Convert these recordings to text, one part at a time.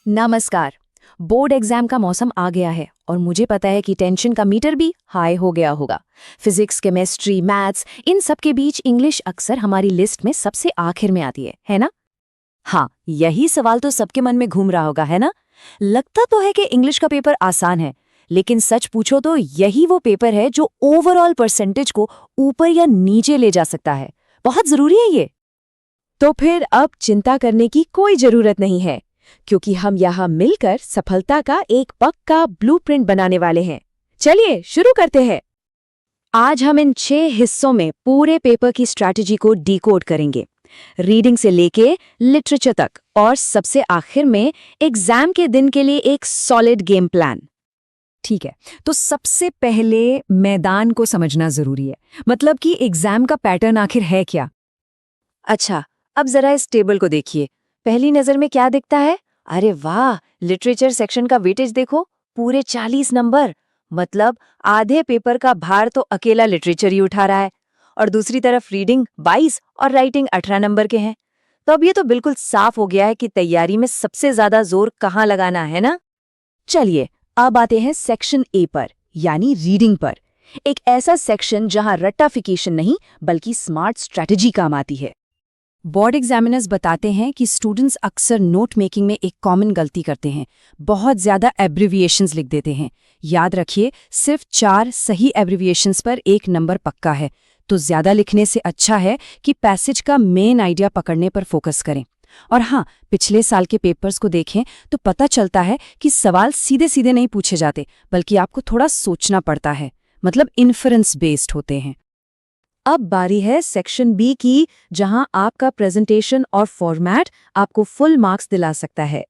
नमस्कार। Board exam का मौसम आ गया है और मुझे पता है कि टेंशन का मीटर भी हाई हो गया होगा। फिजिक्स, केमिस्ट्री, मैथ्स, इन सब के बीच इंग्लिश अक्सर हमारी लिस्ट में सबसे आखिर में आती है ना? हाँ, यही सवाल तो सबके मन में घूम रहा होगा, है ना? लगता तो है कि इंग्लिश का पेपर आसान है, लेकिन सच पूछो तो यही वो पेपर है जो ओवरऑल परसेंटेज को ऊपर या नीचे ले जा सकता है। बहुत जरूरी है ये। तो फिर अब चिंता करने की कोई जरूरत नहीं है, क्योंकि हम यहाँ मिलकर सफलता का एक पक्का ब्लूप्रिंट बनाने वाले हैं। चलिए शुरू करते हैं। आज हम इन 6 हिस्सों में पूरे पेपर की स्ट्रैटेजी को डिकोड करेंगे, रीडिंग से लेके लिटरेचर तक, और सबसे आखिर में एग्जाम के दिन के लिए एक सॉलिड गेम प्लान। ठीक है, तो सबसे पहले मैदान को समझना जरूरी है। मतलब कि एग्जाम का पैटर्न आखिर है क्या? अच्छा, अब जरा इस टेबल को देखिए। पहली नजर में क्या दिखता है? अरे वाह, लिटरेचर सेक्शन का वेटेज देखो, पूरे 40 नंबर। मतलब आधे पेपर का भार तो अकेला लिटरेचर ही उठा रहा है। और दूसरी तरफ रीडिंग 22 और राइटिंग 18 नंबर के हैं। तो अब ये तो बिल्कुल साफ हो गया है कि तैयारी में सबसे ज्यादा जोर कहाँ लगाना है ना? चलिए अब आते हैं सेक्शन ए पर, यानी रीडिंग पर। एक ऐसा सेक्शन जहां रट्टाफिकेशन नहीं बल्कि स्मार्ट स्ट्रैटेजी काम आती है। बोर्ड एग्जामिनर्स बताते हैं कि स्टूडेंट्स अक्सर नोट मेकिंग में एक कॉमन गलती करते हैं, बहुत ज्यादा एब्रिविएशंस लिख देते हैं। याद रखिए, सिर्फ 4 सही एब्रिविएशंस पर 1 नंबर पक्का है, तो ज्यादा लिखने से अच्छा है कि पैसेज का मेन आइडिया पकड़ने पर फोकस करें। और हाँ, पिछले साल के पेपर्स को देखें तो पता चलता है कि सवाल सीधे सीधे नहीं पूछे जाते, बल्कि आपको थोड़ा सोचना पड़ता है। मतलब इन्फरेंस बेस्ड होते हैं। अब बारी है सेक्शन बी की, जहां आपका प्रेजेंटेशन और फॉर्मेट आपको फुल मार्क्स दिला सकता है।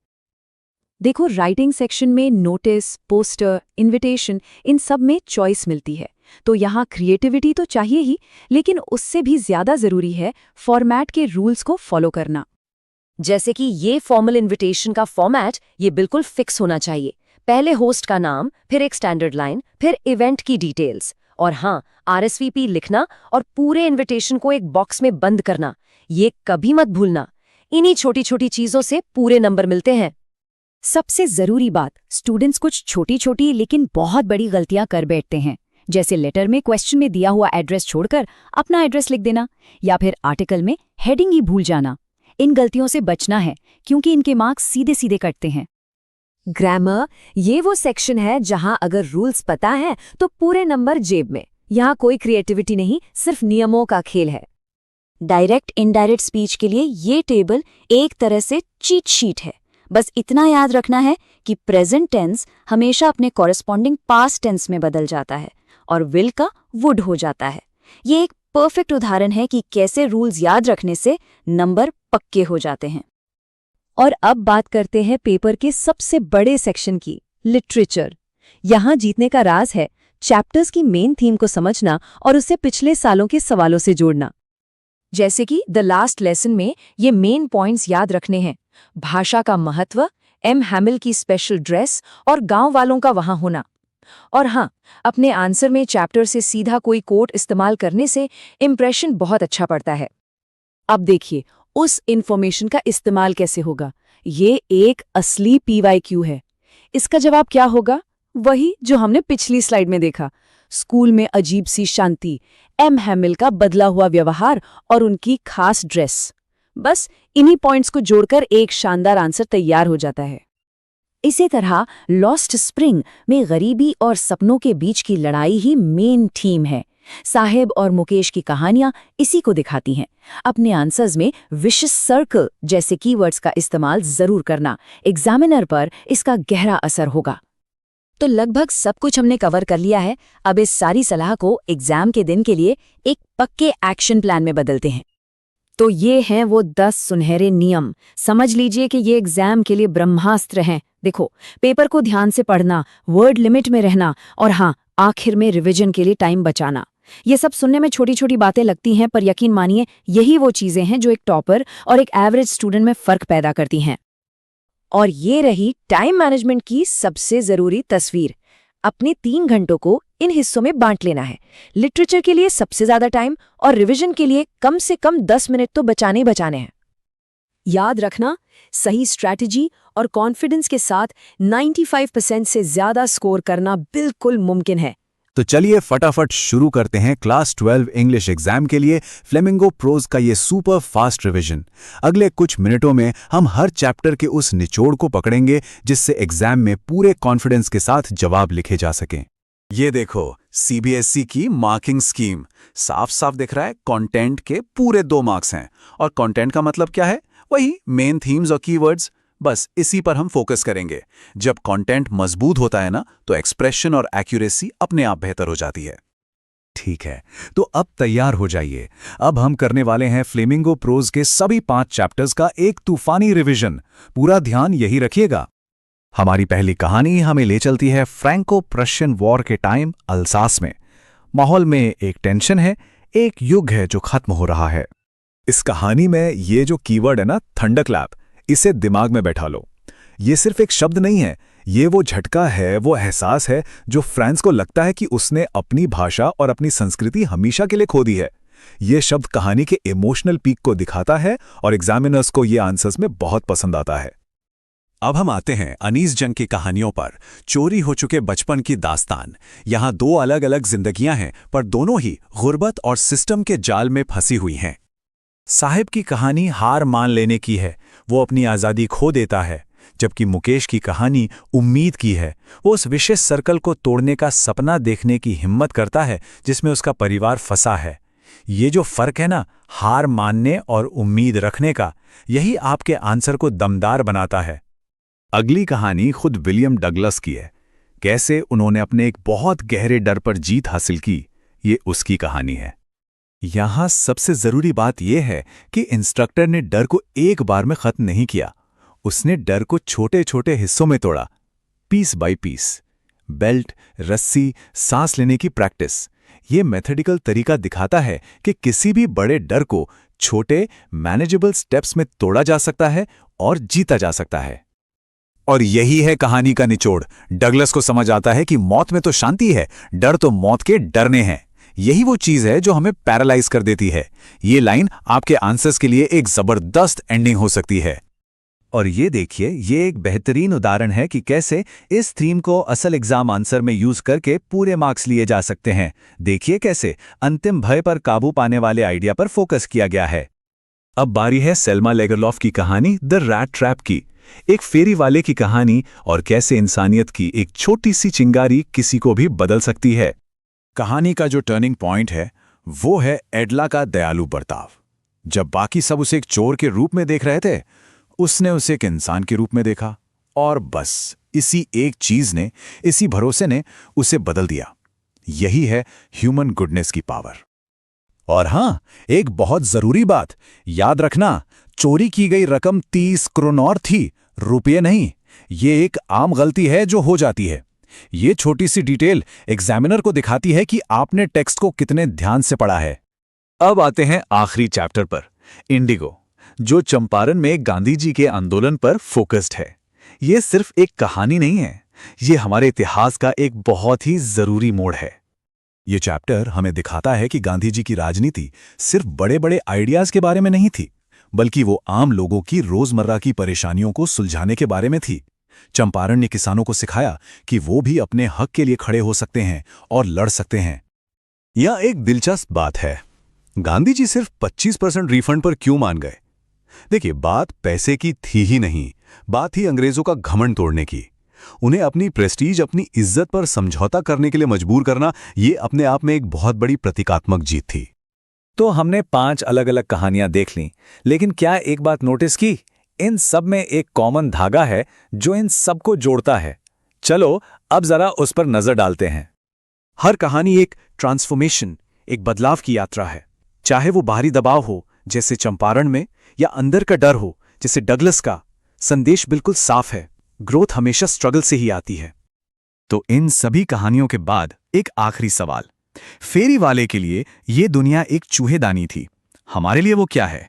देखो, राइटिंग सेक्शन में नोटिस, पोस्टर, इनविटेशन, इन सब में चॉइस मिलती है। तो यहाँ क्रिएटिविटी तो चाहिए ही, लेकिन उससे भी ज्यादा जरूरी है फॉर्मेट के रूल्स को फॉलो करना। जैसे कि ये फॉर्मल इनविटेशन का फॉर्मेट ये बिल्कुल फिक्स होना चाहिए। पहले होस्ट का नाम, फिर एक स्टैंडर्ड लाइन, फिर इवेंट की डिटेल्स, और हाँ, RSVP लिखना और पूरे इनविटेशन को एक बॉक्स में बंद करना, ये कभी मत भूलना। इन्हीं छोटी छोटी चीजों से पूरे नंबर मिलते हैं। सबसे जरूरी बात, स्टूडेंट्स कुछ छोटी छोटी लेकिन बहुत बड़ी गलतियां कर बैठते हैं। जैसे लेटर में क्वेश्चन में दिया हुआ एड्रेस छोड़कर अपना एड्रेस लिख देना, या फिर आर्टिकल में हेडिंग ही भूल जाना। इन गलतियों से बचना है, क्योंकि इनके मार्क्स सीधे सीधे कटते हैं। ग्रामर, ये वो सेक्शन है जहां अगर रूल्स पता है तो पूरे नंबर जेब में। यहाँ कोई क्रिएटिविटी नहीं, सिर्फ नियमों का खेल है। डायरेक्ट इनडायरेक्ट स्पीच के लिए ये टेबल एक तरह से चीट शीट है। बस इतना याद रखना है कि प्रेजेंट टेंस हमेशा अपने कॉरेस्पॉन्डिंग पास्ट टेंस में बदल जाता है और विल का वुड हो जाता है। ये एक परफेक्ट उदाहरण है कि कैसे रूल्स याद रखने से नंबर पक्के हो जाते हैं। और अब बात करते हैं पेपर के सबसे बड़े सेक्शन की, लिटरेचर। यहाँ जीतने का राज है चैप्टर्स की मेन थीम को समझना और उसे पिछले सालों के सवालों से जोड़ना। जैसे कि द लास्ट लेसन में ये मेन पॉइंट्स याद रखने हैं। भाषा का महत्व, एम हैमिल की स्पेशल ड्रेस और गांव वालों का वहां होना। और हाँ, अपने आंसर में चैप्टर से सीधा कोई कोट इस्तेमाल करने से इंप्रेशन बहुत अच्छा पड़ता है। अब देखिए, उस इंफॉर्मेशन का इस्तेमाल कैसे होगा। ये एक असली PYQ है। इसका जवाब क्या होगा? वही जो हमने पिछली स्लाइड में देखा। स्कूल में अजीब सी शांति, एम हैमिल का बदला हुआ व्यवहार और उनकी खास ड्रेस। बस इन्हीं पॉइंट्स को जोड़कर एक शानदार आंसर तैयार हो जाता है। इसी तरह लॉस्ट स्प्रिंग में गरीबी और सपनों के बीच की लड़ाई ही मेन थीम है। साहेब और मुकेश की कहानियां इसी को दिखाती हैं। अपने आंसर्स में विशियस सर्कल जैसे कीवर्ड्स का इस्तेमाल जरूर करना, एग्जामिनर पर इसका गहरा असर होगा। तो लगभग सब कुछ हमने कवर कर लिया है। अब इस सारी सलाह को एग्जाम के दिन के लिए एक पक्के एक्शन प्लान में बदलते हैं। तो ये हैं वो 10 सुनहरे नियम। समझ लीजिए कि ये एग्जाम के लिए ब्रह्मास्त्र हैं। देखो, पेपर को ध्यान से पढ़ना, वर्ड लिमिट में रहना, और हाँ, आखिर में रिवीजन के लिए टाइम बचाना। ये सब सुनने में छोटी छोटी बातें लगती हैं, पर यकीन मानिए यही वो चीजें हैं जो एक टॉपर और एक एवरेज स्टूडेंट में फर्क पैदा करती हैं। और ये रही टाइम मैनेजमेंट की सबसे जरूरी तस्वीर। अपने 3 घंटों को इन हिस्सों में बांट लेना है। लिटरेचर के लिए सबसे ज्यादा टाइम और रिवीजन के लिए कम से कम 10 मिनट तो बचाने ही बचाने हैं। याद रखना, सही स्ट्रैटेजी और कॉन्फिडेंस के साथ 95% से ज्यादा स्कोर करना बिल्कुल मुमकिन है। तो चलिए फटाफट शुरू करते हैं क्लास 12 इंग्लिश एग्जाम के लिए फ्लेमिंगो प्रोज का ये सुपर फास्ट रिवीजन। अगले कुछ मिनटों में हम हर चैप्टर के उस निचोड़ को पकड़ेंगे जिससे एग्जाम में पूरे कॉन्फिडेंस के साथ जवाब लिखे जा सकें। ये देखो सीबीएसई की मार्किंग स्कीम, साफ साफ दिख रहा है कंटेंट के पूरे 2 मार्क्स हैं। और कंटेंट का मतलब क्या है? वही मेन थीम्स और कीवर्ड्स। बस इसी पर हम फोकस करेंगे। जब कंटेंट मजबूत होता है ना, तो एक्सप्रेशन और एक्यूरेसी अपने आप बेहतर हो जाती है। ठीक है, तो अब तैयार हो जाइए। अब हम करने वाले हैं फ्लेमिंगो प्रोज के सभी 5 चैप्टर्स का एक तूफानी रिवीजन। पूरा ध्यान यही रखिएगा। हमारी पहली कहानी हमें ले चलती है फ्रैंको प्रशियन वॉर के टाइम अल्सास में। माहौल में एक टेंशन है, एक युग है जो खत्म हो रहा है। इस कहानी में ये जो कीवर्ड है ना, थंडरक्लैप, इसे दिमाग में बैठा लो। ये सिर्फ एक शब्द नहीं है, ये वो झटका है, वो एहसास है जो फ्रांस को लगता है कि उसने अपनी भाषा और अपनी संस्कृति हमेशा के लिए खो दी है। ये शब्द कहानी के इमोशनल पीक को दिखाता है और एग्जामिनर्स को ये आंसर्स में बहुत पसंद आता है। अब हम आते हैं अनीस जंग की कहानियों पर। चोरी हो चुके बचपन की दास्तान। यहाँ 2 अलग अलग जिंदगियां हैं, पर दोनों ही गुर्बत और सिस्टम के जाल में फंसी हुई हैं। साहिब की कहानी हार मान लेने की है, वो अपनी आज़ादी खो देता है, जबकि मुकेश की कहानी उम्मीद की है। वो उस विशेष सर्कल को तोड़ने का सपना देखने की हिम्मत करता है जिसमें उसका परिवार फंसा है। ये जो फर्क है ना, हार मानने और उम्मीद रखने का, यही आपके आंसर को दमदार बनाता है। अगली कहानी खुद विलियम डगलस की है। कैसे उन्होंने अपने एक बहुत गहरे डर पर जीत हासिल की, ये उसकी कहानी है। यहाँ सबसे जरूरी बात यह है कि इंस्ट्रक्टर ने डर को एक बार में खत्म नहीं किया। उसने डर को छोटे छोटे हिस्सों में तोड़ा, पीस बाय पीस। बेल्ट, रस्सी, सांस लेने की प्रैक्टिस, ये मेथडिकल तरीका दिखाता है कि किसी भी बड़े डर को छोटे मैनेजेबल स्टेप्स में तोड़ा जा सकता है और जीता जा सकता है। और यही है कहानी का निचोड़। डगलस को समझ आता है कि मौत में तो शांति है, डर तो मौत के डरने हैं। यही वो चीज है जो हमें पैरालाइज कर देती है। ये लाइन आपके आंसर्स के लिए एक जबरदस्त एंडिंग हो सकती है। और ये देखिए, ये एक बेहतरीन उदाहरण है कि कैसे इस थीम को असल एग्जाम आंसर में यूज करके पूरे मार्क्स लिए जा सकते हैं। देखिए कैसे अंतिम भय पर काबू पाने वाले आइडिया पर फोकस किया गया है। अब बारी है सेल्मा लेगरलॉफ की कहानी द रैट ट्रैप की, एक फेरी वाले की कहानी, और कैसे इंसानियत की एक छोटी सी चिंगारी किसी को भी बदल सकती है। कहानी का जो टर्निंग पॉइंट है वो है एडला का दयालु बर्ताव। जब बाकी सब उसे एक चोर के रूप में देख रहे थे, उसने उसे एक इंसान के रूप में देखा, और बस इसी एक चीज ने, इसी भरोसे ने उसे बदल दिया। यही है ह्यूमन गुडनेस की पावर। और हां, एक बहुत जरूरी बात याद रखना, चोरी की गई रकम 30 क्रोनॉर थी, रुपये नहीं। ये एक आम गलती है जो हो जाती है। ये छोटी सी डिटेल एग्जामिनर को दिखाती है कि आपने टेक्स्ट को कितने ध्यान से पढ़ा है। अब आते हैं आखिरी चैप्टर पर, इंडिगो, जो चंपारण में गांधी जी के आंदोलन पर फोकस्ड है। ये सिर्फ एक कहानी नहीं है, ये हमारे इतिहास का एक बहुत ही जरूरी मोड़ है। ये चैप्टर हमें दिखाता है कि गांधी जी की राजनीति सिर्फ बड़े बड़े आइडियाज के बारे में नहीं थी, बल्कि वो आम लोगों की रोजमर्रा की परेशानियों को सुलझाने के बारे में थी। चंपारण ने किसानों को सिखाया कि वो भी अपने हक के लिए खड़े हो सकते हैं और लड़ सकते हैं। यह एक दिलचस्प बात है, गांधी जी सिर्फ 25% रिफंड पर क्यों मान गए? देखिए, बात पैसे की थी ही नहीं, बात ही अंग्रेजों का घमंड तोड़ने की। उन्हें अपनी प्रेस्टीज, अपनी इज्जत पर समझौता करने के लिए मजबूर करना, ये अपने आप में एक बहुत बड़ी प्रतीकात्मक जीत थी। तो हमने 5 अलग अलग कहानियां देख लीं, लेकिन क्या एक बात नोटिस की? इन सब में एक कॉमन धागा है जो इन सबको जोड़ता है। चलो अब जरा उस पर नजर डालते हैं। हर कहानी एक ट्रांसफॉर्मेशन, एक बदलाव की यात्रा है। चाहे वो बाहरी दबाव हो जैसे चंपारण में, या अंदर का डर हो जैसे डगलस का, संदेश बिल्कुल साफ है, ग्रोथ हमेशा स्ट्रगल से ही आती है। तो इन सभी कहानियों के बाद एक आखिरी सवाल, फेरी वाले के लिए ये दुनिया एक चूहेदानी थी, हमारे लिए वो क्या है?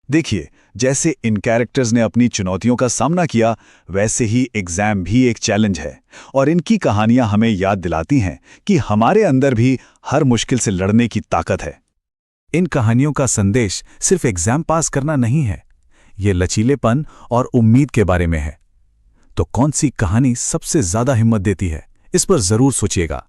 देखिए, जैसे इन कैरेक्टर्स ने अपनी चुनौतियों का सामना किया, वैसे ही एग्जाम भी एक चैलेंज है, और इनकी कहानियां हमें याद दिलाती हैं कि हमारे अंदर भी हर मुश्किल से लड़ने की ताकत है। इन कहानियों का संदेश सिर्फ एग्जाम पास करना नहीं है, ये लचीलेपन और उम्मीद के बारे में है। तो कौन सी कहानी सबसे ज्यादा हिम्मत देती है, इस पर जरूर सोचिएगा।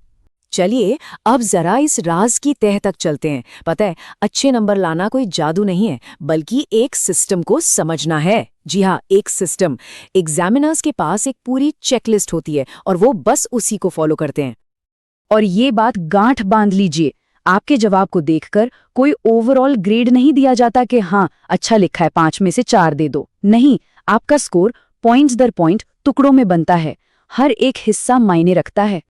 चलिए अब जरा इस राज की तह तक चलते हैं। पता है, अच्छे नंबर लाना कोई जादू नहीं है, बल्कि एक सिस्टम को समझना है। जी हाँ, एक सिस्टम। एग्जामिनर्स के पास एक पूरी चेकलिस्ट होती है और वो बस उसी को फॉलो करते हैं। और ये बात गांठ बांध लीजिए, आपके जवाब को देखकर कोई ओवरऑल ग्रेड नहीं दिया जाता कि हाँ अच्छा लिखा है 5 में से 4 दे दो। नहीं, आपका स्कोर पॉइंट्स दर पॉइंट टुकड़ों में बनता है, हर एक हिस्सा मायने रखता है।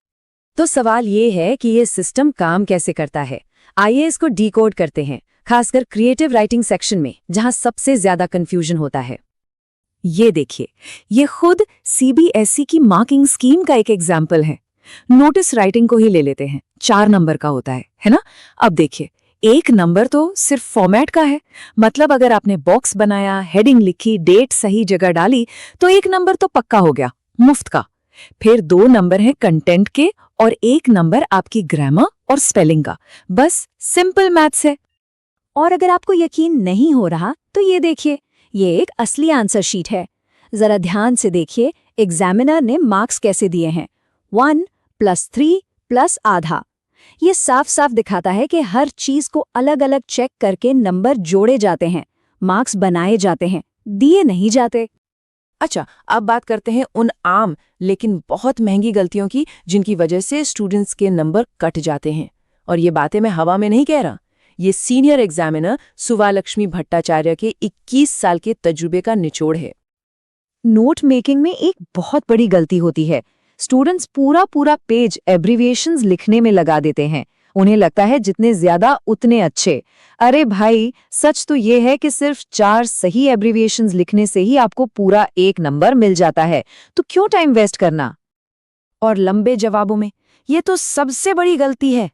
तो सवाल ये है कि ये सिस्टम काम कैसे करता है। आइए इसको डिकोड करते हैं, खासकर क्रिएटिव राइटिंग सेक्शन में, जहां सबसे ज्यादा कंफ्यूजन होता है। ये देखिए, ये खुद सीबीएसई की मार्किंग स्कीम का एक एग्जाम्पल है। नोटिस राइटिंग को ही ले लेते हैं, 4 नंबर का होता है ना। अब देखिए, 1 नंबर तो सिर्फ फॉर्मेट का है, मतलब अगर आपने बॉक्स बनाया, हेडिंग लिखी, डेट सही जगह डाली, तो 1 नंबर तो पक्का हो गया, मुफ्त का। फिर 2 नंबर हैं कंटेंट के और 1 नंबर आपकी ग्रामर और स्पेलिंग का। बस सिंपल मैथ्स है। और अगर आपको यकीन नहीं हो रहा तो ये देखिए, ये एक असली आंसर शीट है। जरा ध्यान से देखिए, एग्जामिनर ने मार्क्स कैसे दिए हैं। 1 + 3 + आधा। ये साफ साफ दिखाता है कि हर चीज को अलग अलग चेक करके नंबर जोड़े जाते हैं, मार्क्स बनाए जाते हैं, दिए नहीं जाते। अच्छा, अब बात करते हैं उन आम लेकिन बहुत महंगी गलतियों की जिनकी वजह से स्टूडेंट्स के नंबर कट जाते हैं। और ये बातें मैं हवा में नहीं कह रहा, ये सीनियर एग्जामिनर सुवालक्ष्मी भट्टाचार्य के 21 साल के तजुर्बे का निचोड़ है। नोट मेकिंग में एक बहुत बड़ी गलती होती है। स्टूडेंट्स पूरा पेज एब्रिविएशंस लिखने में लगा देते हैं। उन्हें लगता है जितने ज्यादा उतने अच्छे। अरे भाई, सच तो ये है कि सिर्फ 4 सही एब्रिविएशंस लिखने से ही आपको पूरा 1 नंबर मिल जाता है, तो क्यों टाइम वेस्ट करना। और लंबे जवाबों में ये तो सबसे बड़ी गलती है।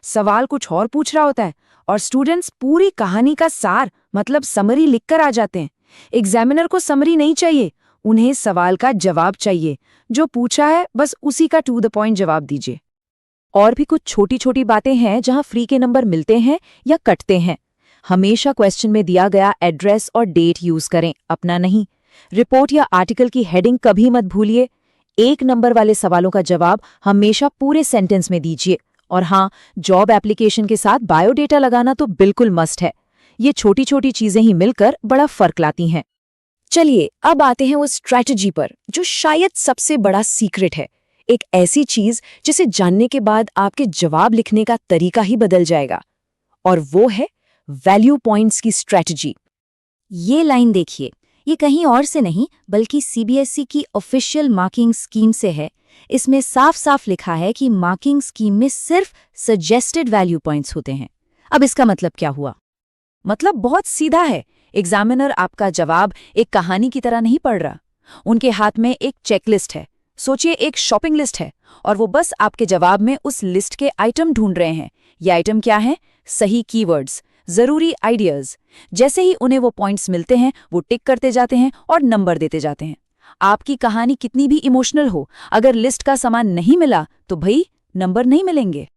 सवाल कुछ और पूछ रहा होता है और स्टूडेंट्स पूरी कहानी का सार मतलब समरी लिखकर आ जाते हैं। एग्जामिनर को समरी नहीं चाहिए, उन्हें सवाल का जवाब चाहिए। जो पूछा है बस उसी का टू द पॉइंट जवाब दीजिए। और भी कुछ छोटी छोटी बातें हैं जहां फ्री के नंबर मिलते हैं या कटते हैं। हमेशा क्वेश्चन में दिया गया एड्रेस और डेट यूज करें, अपना नहीं। रिपोर्ट या आर्टिकल की हेडिंग कभी मत भूलिए। 1 नंबर वाले सवालों का जवाब हमेशा पूरे सेंटेंस में दीजिए। और हाँ, जॉब एप्लीकेशन के साथ बायोडेटा लगाना तो बिल्कुल मस्ट है। ये छोटी छोटी चीजें ही मिलकर बड़ा फर्क लाती हैं। चलिए अब आते हैं उस स्ट्रैटेजी पर जो शायद सबसे बड़ा सीक्रेट है। एक ऐसी चीज जिसे जानने के बाद आपके जवाब लिखने का तरीका ही बदल जाएगा, और वो है वैल्यू पॉइंट्स की स्ट्रैटेजी। ये लाइन देखिए, ये कहीं और से नहीं बल्कि सीबीएसई की ऑफिशियल मार्किंग स्कीम से है। इसमें साफ साफ लिखा है कि मार्किंग स्कीम में सिर्फ सजेस्टेड वैल्यू पॉइंट्स होते हैं। अब इसका मतलब क्या हुआ? मतलब बहुत सीधा है। एग्जामिनर आपका जवाब एक कहानी की तरह नहीं पढ़ रहा। उनके हाथ में एक चेकलिस्ट है, सोचिए एक शॉपिंग लिस्ट है, और वो बस आपके जवाब में उस लिस्ट के आइटम ढूंढ रहे हैं। ये आइटम क्या है? सही कीवर्ड्स, जरूरी आइडियाज। जैसे ही उन्हें वो पॉइंट्स मिलते हैं, वो टिक करते जाते हैं और नंबर देते जाते हैं। आपकी कहानी कितनी भी इमोशनल हो, अगर लिस्ट का सामान नहीं मिला तो भाई नंबर नहीं मिलेंगे।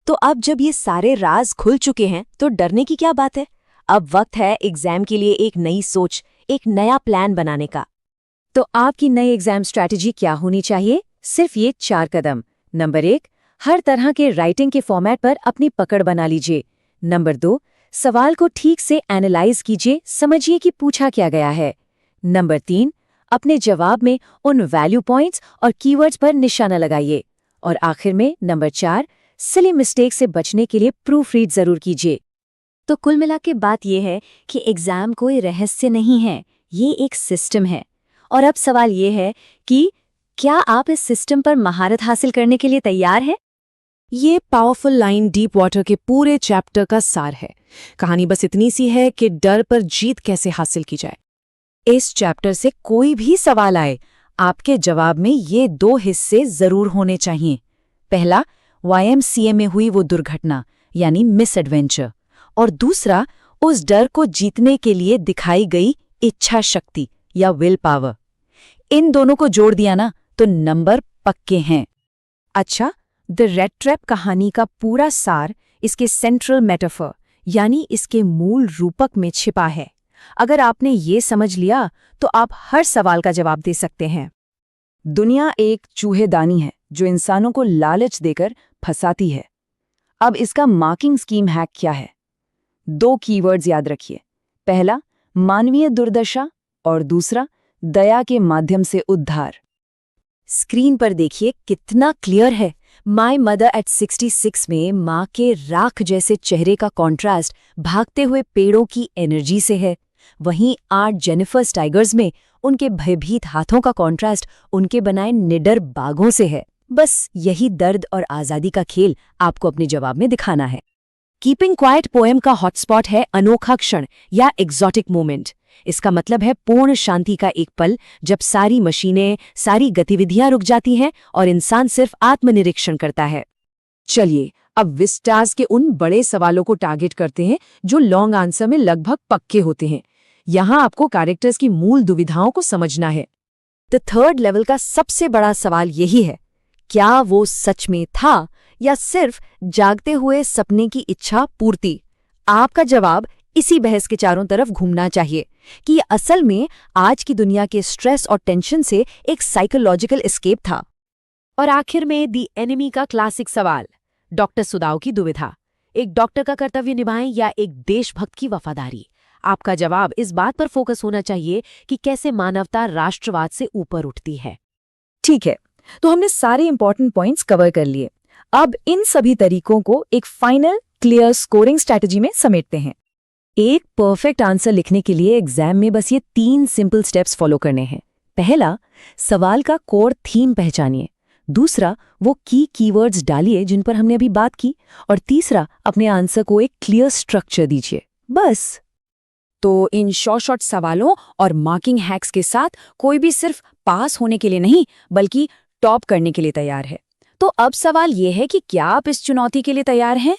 तो अब जब ये सारे राज खुल चुके हैं तो डरने की क्या बात है? अब वक्त है एग्जाम के लिए एक नई सोच, एक नया प्लान बनाने का। तो आपकी नई एग्जाम स्ट्रैटेजी क्या होनी चाहिए? सिर्फ ये 4 कदम। नंबर 1, हर तरह के राइटिंग के फॉर्मेट पर अपनी पकड़ बना लीजिए। नंबर 2, सवाल को ठीक से एनालाइज कीजिए, समझिए कि पूछा क्या गया है। नंबर 3, अपने जवाब में उन वैल्यू पॉइंट्स और कीवर्ड्स पर निशाना लगाइए। और आखिर में नंबर 4, सिली मिस्टेक से बचने के लिए प्रूफ रीड जरूर कीजिए। तो कुल मिला के बात यह है कि एग्जाम कोई रहस्य नहीं है, ये एक सिस्टम है। और अब सवाल ये है कि क्या आप इस सिस्टम पर महारत हासिल करने के लिए तैयार हैं? ये पावरफुल लाइन डीप वाटर के पूरे चैप्टर का सार है। कहानी बस इतनी सी है कि डर पर जीत कैसे हासिल की जाए। इस चैप्टर से कोई भी सवाल आए, आपके जवाब में ये 2 हिस्से जरूर होने चाहिए। पहला, YMCA में हुई वो दुर्घटना यानी मिस एडवेंचर, और दूसरा, उस डर को जीतने के लिए दिखाई गई इच्छा शक्ति या विल पावर। इन दोनों को जोड़ दिया ना तो नंबर पक्के हैं। अच्छा, द रेड ट्रैप कहानी का पूरा सार इसके सेंट्रल मेटाफर यानी इसके मूल रूपक में छिपा है। अगर आपने ये समझ लिया तो आप हर सवाल का जवाब दे सकते हैं। दुनिया एक चूहेदानी है जो इंसानों को लालच देकर फंसाती है। अब इसका मार्किंग स्कीम हैक क्या है? 2 कीवर्ड्स याद रखिए। पहला, मानवीय दुर्दशा, और दूसरा, दया के माध्यम से उद्धार। स्क्रीन पर देखिए कितना क्लियर है। माय मदर एट 66 में माँ के राख जैसे चेहरे का कॉन्ट्रास्ट भागते हुए पेड़ों की एनर्जी से है। वहीं आर्ट जेनिफर्स टाइगर्स में उनके भयभीत हाथों का कॉन्ट्रास्ट उनके बनाए निडर बाघों से है। बस यही दर्द और आज़ादी का खेल आपको अपने जवाब में दिखाना है। कीपिंग क्वाइट पोएम का हॉटस्पॉट है अनोखा क्षण या एग्जॉटिक मोमेंट। इसका मतलब है पूर्ण शांति का एक पल जब सारी मशीनें, सारी गतिविधियां रुक जाती हैं और इंसान सिर्फ आत्मनिरीक्षण करता है। चलिए अब विस्टार्स के उन बड़े सवालों को टारगेट करते हैं जो लॉन्ग आंसर में लगभग पक्के होते हैं। यहाँ आपको कैरेक्टर्स की मूल दुविधाओं को समझना है। द थर्ड लेवल का सबसे बड़ा सवाल यही है, क्या वो सच में था या सिर्फ जागते हुए सपने की इच्छा पूर्ति? आपका जवाब इसी बहस के चारों तरफ घूमना चाहिए कि ये असल में आज की दुनिया के स्ट्रेस और टेंशन से एक साइकोलॉजिकल एस्केप था। और आखिर में दी एनिमी का क्लासिक सवाल, डॉक्टर सुदाव की दुविधा, एक डॉक्टर का कर्तव्य निभाएं या एक देशभक्त की वफादारी? आपका जवाब इस बात पर फोकस होना चाहिए कि कैसे मानवता राष्ट्रवाद से ऊपर उठती है। ठीक है, तो हमने सारे इंपॉर्टेंट पॉइंट्स कवर कर लिए। अब इन सभी तरीकों को एक फाइनल क्लियर स्कोरिंग स्ट्रैटेजी में समेटते हैं। एक परफेक्ट आंसर लिखने के लिए एग्जाम में बस ये 3 सिंपल स्टेप्स फॉलो करने हैं। पहला, सवाल का कोर थीम पहचानिए। दूसरा, वो कीवर्ड्स डालिए जिन पर हमने अभी बात की। और तीसरा, अपने आंसर को एक क्लियर स्ट्रक्चर दीजिए। बस। तो इन शॉर्ट सवालों और मार्किंग हैक्स के साथ कोई भी सिर्फ पास होने के लिए नहीं बल्कि टॉप करने के लिए तैयार है। तो अब सवाल ये है कि क्या आप इस चुनौती के लिए तैयार हैं?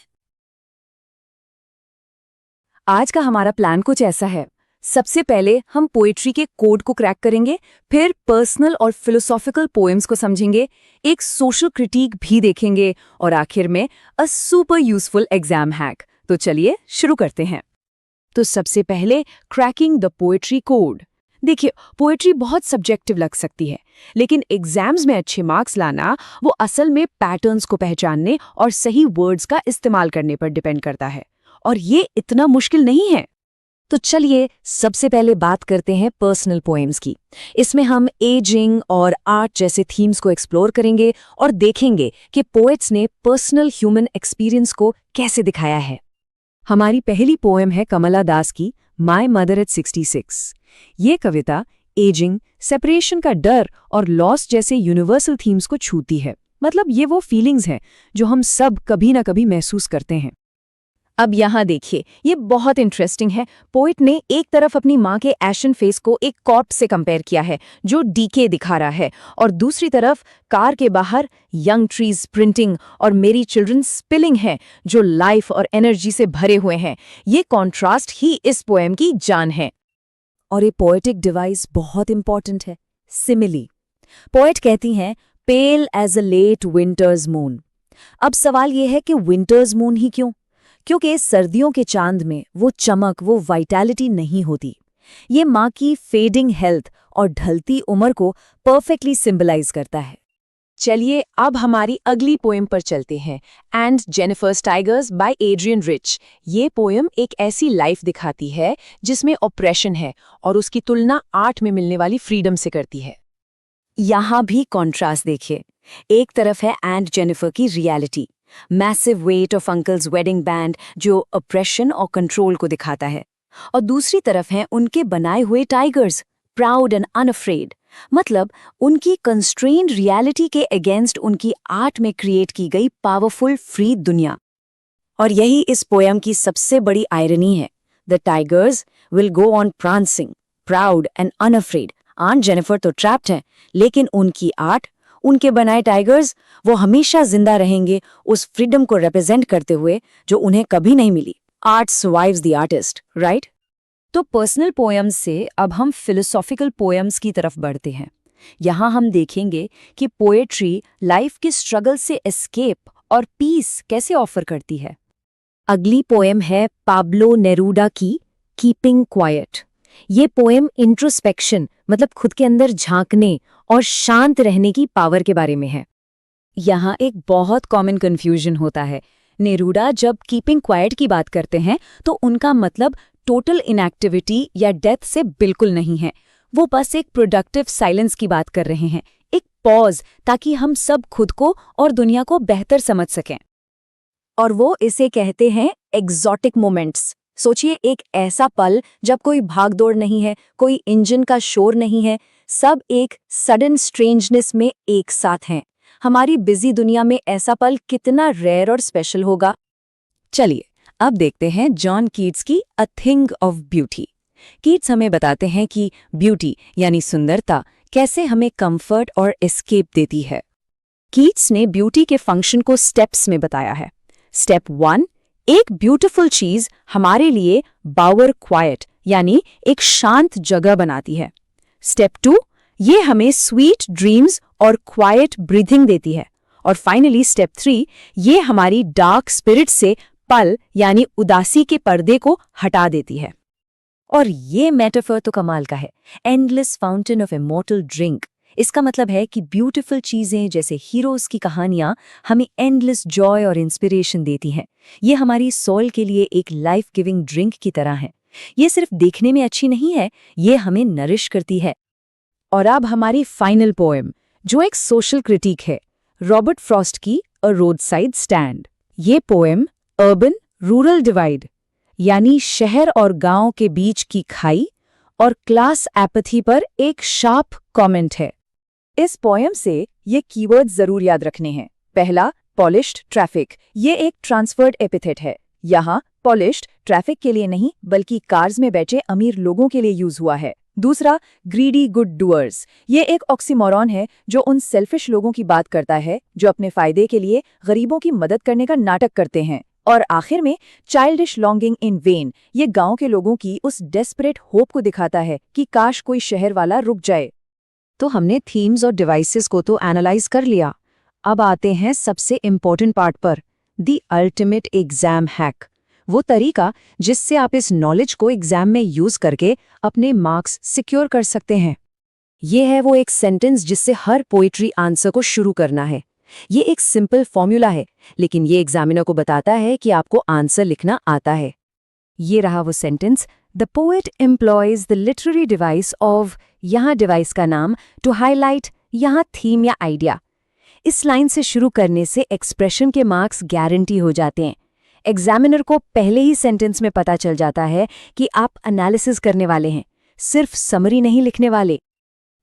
आज का हमारा प्लान कुछ ऐसा है। सबसे पहले हम पोएट्री के कोड को क्रैक करेंगे, फिर पर्सनल और फिलोसॉफिकल पोएम्स को समझेंगे, एक सोशल क्रिटिक भी देखेंगे और आखिर में a super useful exam hack. तो चलिए शुरू करते हैं। तो सबसे पहले क्रैकिंग द पोएट्री कोड। देखिए, पोएट्री बहुत सब्जेक्टिव लग सकती है, लेकिन एग्जाम्स में अच्छे मार्क्स लाना वो असल में पैटर्न्स को पहचानने और सही वर्ड्स का इस्तेमाल करने पर डिपेंड करता है। और ये इतना मुश्किल नहीं है। तो चलिए सबसे पहले बात करते हैं पर्सनल पोएम्स की। इसमें हम एजिंग और आर्ट जैसे थीम्स को एक्सप्लोर करेंगे और देखेंगे कि पोएट्स ने पर्सनल ह्यूमन एक्सपीरियंस को कैसे दिखाया है। हमारी पहली पोएम है कमला दास की माय मदर एट 66। ये कविता एजिंग, सेपरेशन का डर और लॉस जैसे यूनिवर्सल थीम्स को छूती है। मतलब ये वो फीलिंग्स हैं जो हम सब कभी ना कभी महसूस करते हैं। अब यहाँ देखिए, ये बहुत इंटरेस्टिंग है। पोइट ने एक तरफ अपनी माँ के एशन फेस को एक कॉर्प्स से कंपेयर किया है जो डीके दिखा रहा है, और दूसरी तरफ कार के बाहर यंग ट्रीज स्प्रिंटिंग और मेरी चिल्ड्रन स्पिलिंग है जो लाइफ और एनर्जी से भरे हुए हैं। ये कॉन्ट्रास्ट ही इस पोएम की जान है। और ये पोएटिक डिवाइस बहुत इंपॉर्टेंट है, सिमिली। पोएट कहती हैं pale as a late winter's moon. अब सवाल ये है कि विंटर्स मून ही क्यों? क्योंकि सर्दियों के चांद में वो चमक, वो वाइटैलिटी नहीं होती। ये माँ की फेडिंग हेल्थ और ढलती उम्र को परफेक्टली सिंबलाइज करता है। चलिए अब हमारी अगली पोएम पर चलते हैं, and Jennifer's tigers by Adrienne Rich. ये पोएम एक ऐसी लाइफ दिखाती है जिसमें ऑप्रेशन है और उसकी तुलना आर्ट में मिलने वाली फ्रीडम से करती है। यहाँ भी कॉन्ट्रास्ट देखिए। एक तरफ है एंड जेनिफर की reality, massive weight of uncle's wedding band जो ऑप्रेशन और कंट्रोल को दिखाता है, और दूसरी तरफ हैं उनके बनाए हुए टाइगर्स, प्राउड एंड अनअफ्रेड। मतलब उनकी कंस्ट्रेन्ड रियलिटी के अगेंस्ट उनकी आर्ट में क्रिएट की गई पावरफुल फ्री दुनिया। और यही इस पोएम की सबसे बड़ी आयरनी है। The tigers will go on prancing, proud and unafraid. Aunt Jennifer तो ट्रैप्ड हैं, लेकिन उनकी आर्ट, उनके बनाए टाइगर्स, वो हमेशा जिंदा रहेंगे उस फ्रीडम को रिप्रेजेंट करते हुए जो उन्हें कभी नहीं मिली। Art survives the artist, right? तो पर्सनल पोएम्स से अब हम फिलोसॉफिकल पोएम्स की तरफ बढ़ते हैं। यहाँ हम देखेंगे कि पोएट्री लाइफ के स्ट्रगल से एस्केप और पीस कैसे ऑफर करती है। अगली पोएम है पाब्लो नेरूडा की कीपिंग क्वाइट। ये पोएम इंट्रोस्पेक्शन मतलब खुद के अंदर झांकने और शांत रहने की पावर के बारे में है। यहाँ एक बहुत कॉमन कंफ्यूजन होता है। नेरूडा जब कीपिंग क्वाइट की बात करते हैं तो उनका मतलब टोटल इनएक्टिविटी या डेथ से बिल्कुल नहीं है। वो बस एक प्रोडक्टिव साइलेंस की बात कर रहे हैं, एक पॉज, ताकि हम सब खुद को और दुनिया को बेहतर समझ सकें। और वो इसे कहते हैं एग्जॉटिक मोमेंट्स। सोचिए, एक ऐसा पल जब कोई भागदौड़ नहीं है, कोई इंजन का शोर नहीं है, सब एक सडन स्ट्रेंजनेस में एक साथ हैं। हमारी बिजी दुनिया में ऐसा पल कितना रेयर और स्पेशल होगा। चलिए अब देखते हैं जॉन कीट्स की a thing of beauty. Keats हमें बताते हैं कि ब्यूटी यानी सुंदरता कैसे हमें कंफर्ट और एस्केप देती है। कीट्स ने ब्यूटी के फंक्शन को स्टेप्स में बताया है। स्टेप 1, एक ब्यूटीफुल चीज हमारे लिए बावर क्वाइट यानी एक शांत जगह बनाती है। स्टेप 2, ये हमें स्वीट ड्रीम्स और क्वाइट ब्रीथिंग देती है। और फाइनली स्टेप 3, ये हमारी डार्क स्पिरिट से पल यानी उदासी के पर्दे को हटा देती है। और ये मेटाफर तो कमाल का है, endless fountain of immortal drink. इसका मतलब है कि ब्यूटीफुल चीजें जैसे हीरोज की कहानियां हमें एंडलेस जॉय और इंस्पिरेशन देती हैं। ये हमारी सोल के लिए एक लाइफ गिविंग ड्रिंक की तरह है। ये सिर्फ देखने में अच्छी नहीं है, ये हमें नरिश करती है। और अब हमारी फाइनल पोएम, जो एक सोशल क्रिटिक है, रॉबर्ट फ्रॉस्ट की अ रोड साइड स्टैंड। ये पोएम अर्बन रूरल डिवाइड यानी शहर और गांव के बीच की खाई और क्लास एपैथी पर एक शार्प कमेंट है। इस पोएम से ये कीवर्ड्स जरूर याद रखने हैं। पहला, पॉलिश्ड ट्रैफिक। ये एक ट्रांसफर्ड एपिथेट है। यहाँ पॉलिश्ड ट्रैफिक के लिए नहीं बल्कि कार्स में बैठे अमीर लोगों के लिए यूज हुआ है। दूसरा, ग्रीडी गुड डूअर्स। ये एक ऑक्सीमोरॉन है जो उन सेल्फिश लोगों की बात करता है जो अपने फायदे के लिए गरीबों की मदद करने का नाटक करते हैं। और आखिर में, चाइल्डिश लॉन्गिंग इन वेन। ये गांव के लोगों की उस डेस्परेट होप को दिखाता है कि काश कोई शहर वाला रुक जाए। तो हमने थीम्स और डिवाइसेस को तो एनालाइज कर लिया। अब आते हैं सबसे इम्पोर्टेंट पार्ट पर, द अल्टीमेट एग्जाम हैक। वो तरीका जिससे आप इस नॉलेज को एग्जाम में यूज करके अपने मार्क्स सिक्योर कर सकते हैं। ये है वो एक सेंटेंस जिससे हर पोइट्री आंसर को शुरू करना है। ये एक सिंपल फॉर्मूला है, लेकिन ये एग्जामिनर को बताता है कि आपको आंसर लिखना आता है। ये रहा वो sentence, the poet employees the literary device of, यहाँ डिवाइस का नाम, टू हाईलाइट, यहाँ थीम या आइडिया। इस लाइन से शुरू करने से एक्सप्रेशन के मार्क्स गारंटी हो जाते हैं। एग्जामिनर को पहले ही सेंटेंस में पता चल जाता है कि आप एनालिसिस करने वाले हैं, सिर्फ समरी नहीं लिखने वाले।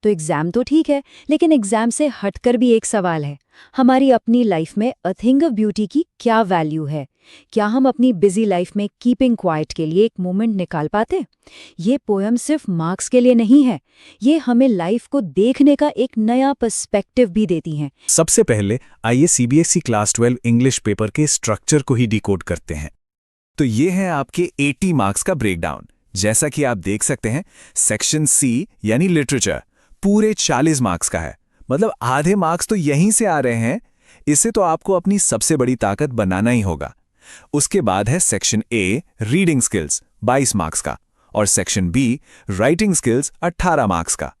तो एग्जाम तो ठीक है, लेकिन एग्जाम से हटकर भी एक सवाल है, हमारी अपनी लाइफ में अ थिंग ऑफ ब्यूटी की क्या वैल्यू है? क्या हम अपनी बिजी लाइफ में कीपिंग क्वाइट के लिए एक मोमेंट निकाल पाते? ये पोएम सिर्फ मार्क्स के लिए नहीं है, ये हमें लाइफ को देखने का एक नया पर्सपेक्टिव भी देती हैं। सबसे पहले आइए सीबीएसई क्लास 12 इंग्लिश पेपर के स्ट्रक्चर को ही डिकोड करते हैं। तो ये है आपके 80 मार्क्स का ब्रेकडाउन। जैसा कि आप देख सकते हैं, सेक्शन सी यानी लिटरेचर पूरे 40 मार्क्स का है, मतलब आधे मार्क्स तो यहीं से आ रहे हैं। इसे तो आपको अपनी सबसे बड़ी ताकत बनाना ही होगा। उसके बाद है section A reading skills 22 marks का, और section be writing skills 18 marks का।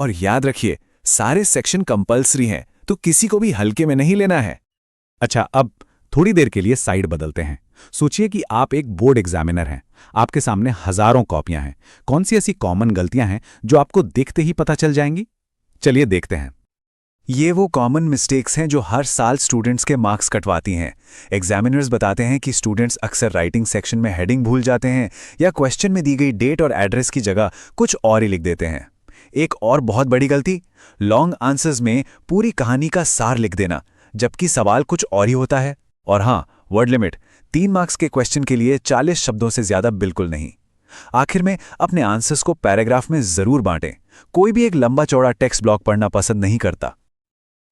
और याद रखिए, सारे सेक्शन कंपल्सरी हैं, तो किसी को भी हल्के में नहीं लेना है। अच्छा, अब थोड़ी देर के लिए साइड बदलते हैं। सोचिए कि आप एक बोर्ड एग्जामिनर हैं, आपके सामने हजारों कॉपियां हैं। कौन सी ऐसी कॉमन गलतियां हैं जो आपको देखते ही पता चल जाएंगी? चलिए देखते हैं। ये वो कॉमन मिस्टेक्स हैं जो हर साल स्टूडेंट्स के मार्क्स कटवाती हैं। एग्जामिनर्स बताते हैं कि स्टूडेंट्स अक्सर राइटिंग सेक्शन में हेडिंग भूल जाते हैं या क्वेश्चन में दी गई डेट और एड्रेस की जगह कुछ और ही लिख देते हैं। एक और बहुत बड़ी गलती, लॉन्ग आंसर्स में पूरी कहानी का सार लिख देना, जबकि सवाल कुछ और ही होता है। और हाँ, वर्ड लिमिट 3 मार्क्स के क्वेश्चन के लिए 40 शब्दों से ज्यादा बिल्कुल नहीं। आखिर में अपने आंसर्स को पैराग्राफ में जरूर बांटें। कोई भी एक लंबा चौड़ा टेक्स्ट ब्लॉक पढ़ना पसंद नहीं करता।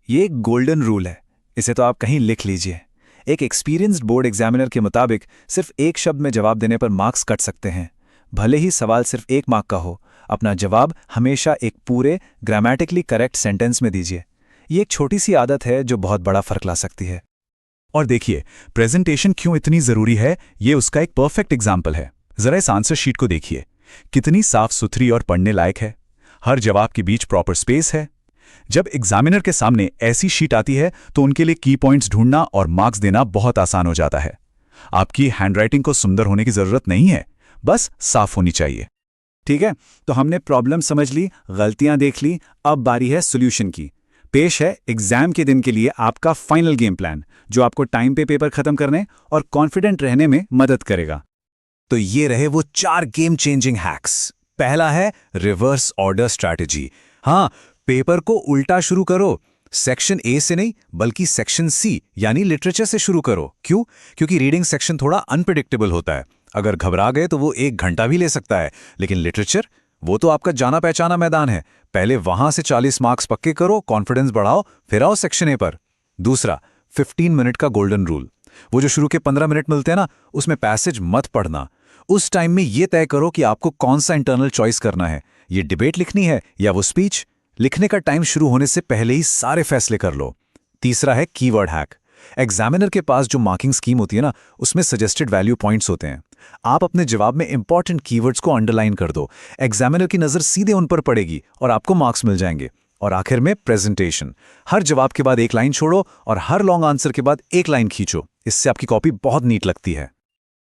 ये एक गोल्डन रूल है, इसे तो आप कहीं लिख लीजिए। एक एक्सपीरियंस्ड बोर्ड एग्जामिनर के मुताबिक सिर्फ एक शब्द में जवाब देने पर मार्क्स कट सकते हैं। भले ही सवाल सिर्फ 1 मार्क का हो, अपना जवाब हमेशा एक पूरे ग्रामेटिकली करेक्ट सेंटेंस में दीजिए। ये एक छोटी सी आदत है जो बहुत बड़ा फर्क ला सकती है। और देखिए, प्रेजेंटेशन क्यों इतनी जरूरी है, ये उसका एक परफेक्ट एग्जाम्पल है। जरा इस आंसर शीट को देखिए। कितनी साफ सुथरी और पढ़ने लायक है, हर जवाब के बीच प्रॉपर स्पेस है। जब एग्जामिनर के सामने ऐसी शीट आती है तो उनके लिए की पॉइंट्स ढूंढना और मार्क्स देना बहुत आसान हो जाता है। आपकी हैंडराइटिंग को सुंदर होने की जरूरत नहीं है, बस साफ होनी चाहिए। ठीक है, तो हमने प्रॉब्लम समझ ली, गलतियां देख ली, अब बारी है सॉल्यूशन की। पेश है एग्जाम के दिन के लिए आपका फाइनल गेम प्लान, जो आपको टाइम पे पेपर खत्म करने और कॉन्फिडेंट रहने में मदद करेगा। तो ये रहे वो 4 गेम चेंजिंग हैक्स। पहला है रिवर्स ऑर्डर स्ट्रैटेजी। हाँ, पेपर को उल्टा शुरू करो। सेक्शन ए से नहीं बल्कि सेक्शन सी यानी लिटरेचर से शुरू करो। क्यों? क्योंकि रीडिंग सेक्शन थोड़ा अनप्रेडिक्टेबल होता है। अगर घबरा गए तो वो 1 घंटा भी ले सकता है, लेकिन लिटरेचर वो तो आपका जाना पहचाना मैदान है। पहले वहां से 40 मार्क्स पक्के करो, कॉन्फिडेंस बढ़ाओ, फिर आओ सेक्शन ए पर। दूसरा, 15 मिनट का गोल्डन रूल। वो जो शुरू के 15 मिनट मिलते हैं ना, उसमें पैसेज मत पढ़ना। उस टाइम में ये तय करो कि आपको कौन सा इंटरनल चॉइस करना है, ये डिबेट लिखनी है या वो स्पीच। लिखने का टाइम शुरू होने से पहले ही सारे फैसले कर लो। तीसरा है कीवर्ड हैक। एग्जामिनर के पास जो मार्किंग स्कीम होती है ना, उसमें सजेस्टेड वैल्यू पॉइंट्स होते हैं। आप अपने जवाब में इंपॉर्टेंट कीवर्ड्स को अंडरलाइन कर दो। एग्जामिनर की नजर सीधे उन पर पड़ेगी और आपको मार्क्स मिल जाएंगे। और आखिर में प्रेजेंटेशन। हर जवाब के बाद 1 लाइन छोड़ो और हर लॉन्ग आंसर के बाद 1 लाइन खींचो। इससे आपकी कॉपी बहुत नीट लगती है।